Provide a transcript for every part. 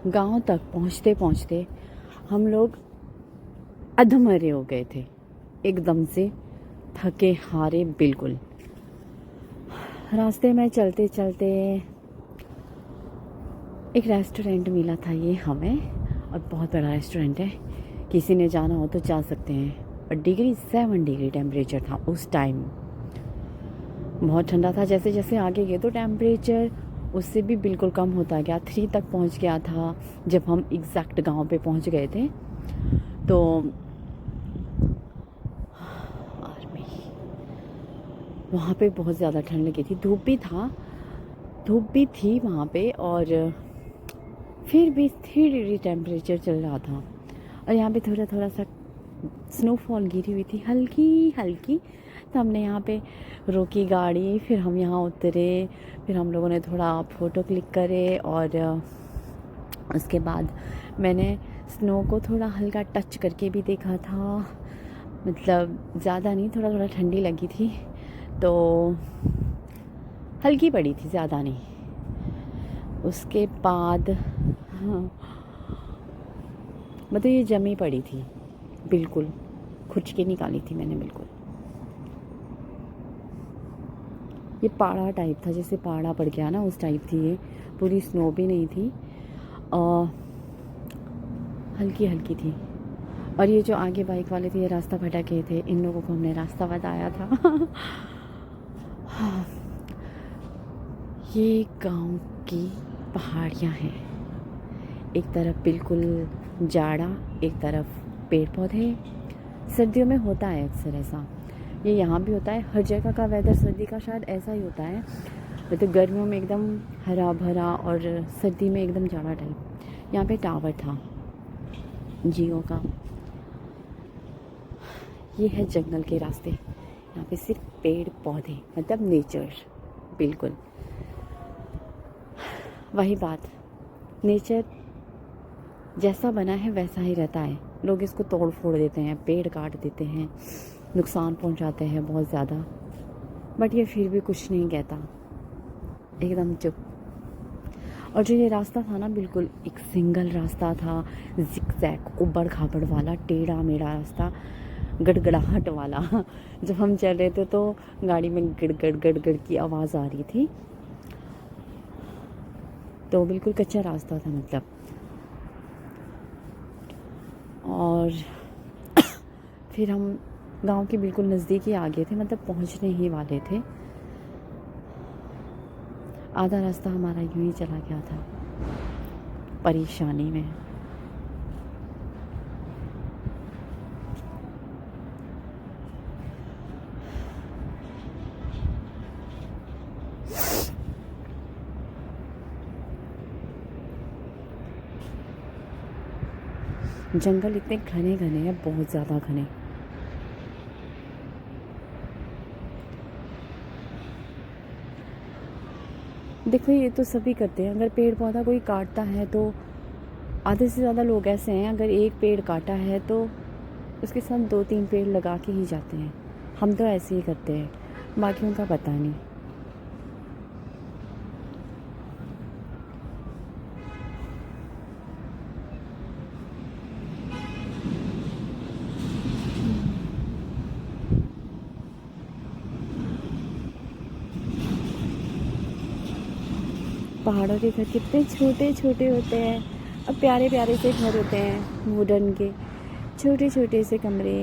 गांव तक पहुंचते पहुंचते हम लोग अधमरे हो गए थे, एकदम से थके हारे बिल्कुल। रास्ते में चलते चलते एक रेस्टोरेंट मिला था ये हमें, और बहुत बड़ा रेस्टोरेंट है, किसी ने जाना हो तो जा सकते हैं। और 7 डिग्री टेम्परेचर था उस टाइम, बहुत ठंडा था। जैसे जैसे आगे गए तो टेम्परेचर उससे भी बिल्कुल कम होता गया, 3 तक पहुंच गया था जब हम एग्जैक्ट गांव पे पहुंच गए थे। तो वहाँ पे बहुत ज़्यादा ठंड लगी थी, धूप भी थी वहाँ पे, और फिर भी 3 डिग्री टेम्परेचर चल रहा था। और यहाँ पे थोड़ा थोड़ा सा स्नोफॉल गिरी हुई थी, हल्की हल्की। तो हमने यहाँ पे रोकी गाड़ी, फिर हम यहाँ उतरे, फिर हम लोगों ने थोड़ा फ़ोटो क्लिक करे, और उसके बाद मैंने स्नो को थोड़ा हल्का टच करके भी देखा था, मतलब ज़्यादा नहीं, थोड़ा थोड़ा ठंडी लगी थी, तो हल्की पड़ी थी, ज़्यादा नहीं। उसके बाद मतलब ये जमी पड़ी थी बिल्कुल, खुच के निकाली थी मैंने बिल्कुल। ये पहाड़ा टाइप था, जैसे पहाड़ा पड़ गया ना उस टाइप थी ये, पूरी स्नो भी नहीं थी, हल्की हल्की थी। और ये जो आगे बाइक वाले थे ये रास्ता भटके थे, इन लोगों को हमने रास्ता बताया था। हाँ, ये गांव की पहाड़ियाँ हैं, एक तरफ बिल्कुल जाड़ा, एक तरफ पेड़ पौधे। सर्दियों में होता है अक्सर ऐसा, ये यहाँ भी होता है, हर जगह का वेदर सर्दी का शायद ऐसा ही होता है, मतलब गर्मियों में एकदम हरा भरा और सर्दी में एकदम जाड़ा टाइप। यहाँ पे टावर था जियो का। ये है जंगल के रास्ते, यहाँ पे सिर्फ पेड़ पौधे, मतलब नेचर बिल्कुल। वही बात, नेचर जैसा बना है वैसा ही रहता है, लोग इसको तोड़ फोड़ देते हैं, पेड़ काट देते हैं, नुकसान पहुंचाते हैं बहुत ज़्यादा, बट ये फिर भी कुछ नहीं कहता, एकदम चुप। और जो ये रास्ता था ना, बिल्कुल एक सिंगल रास्ता था, जिगजैग उबड़ खाबड़ वाला टेढ़ा मेढ़ा रास्ता, गड़गड़ाहट वाला। जब हम चल रहे थे तो गाड़ी में गड़गड़ गड़गड़ की आवाज़ आ रही थी, तो बिल्कुल कच्चा रास्ता था मतलब। और फिर हम गांव के बिल्कुल नज़दीक ही आ गए थे, मतलब पहुंचने ही वाले थे। आधा रास्ता हमारा यूं ही चला गया था परेशानी में। जंगल इतने घने घने हैं, बहुत ज़्यादा घने। देखो ये तो सभी करते हैं, अगर पेड़ पौधा कोई काटता है तो आधे से ज़्यादा लोग ऐसे हैं, अगर एक पेड़ काटा है तो उसके साथ 2-3 पेड़ लगा के ही जाते हैं। हम तो ऐसे ही करते हैं, बाकियों का पता नहीं। पहाड़ों के घर कितने छोटे छोटे होते हैं, अब प्यारे प्यारे से घर होते हैं, वुडन के छोटे छोटे से कमरे।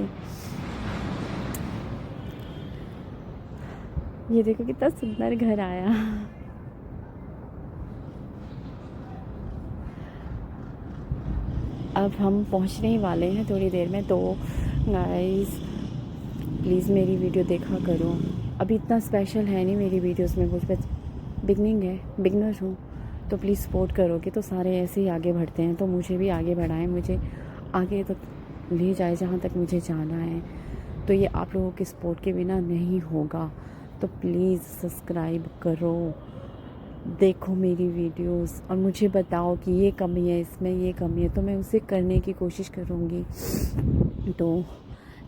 ये देखो कितना सुंदर घर आया। अब हम पहुंचने ही वाले हैं थोड़ी देर में, तो गाइस प्लीज़ मेरी वीडियो देखा करो। अभी इतना स्पेशल है नहीं मेरी वीडियोस में कुछ, बस बिगनर हूँ, तो प्लीज़ सपोर्ट करोगे तो सारे ऐसे ही आगे बढ़ते हैं, तो मुझे भी आगे बढ़ाएं, मुझे आगे तक ले जाए जहाँ तक मुझे जाना है। तो ये आप लोगों के सपोर्ट के बिना नहीं होगा, तो प्लीज़ सब्सक्राइब करो, देखो मेरी वीडियोस, और मुझे बताओ कि ये कमी है इसमें, ये कमी है, तो मैं उसे करने की कोशिश करूँगी। तो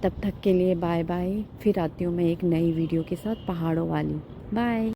तब तक के लिए बाय बाय, फिर आती हूँ मैं एक नई वीडियो के साथ पहाड़ों वाली। बाय।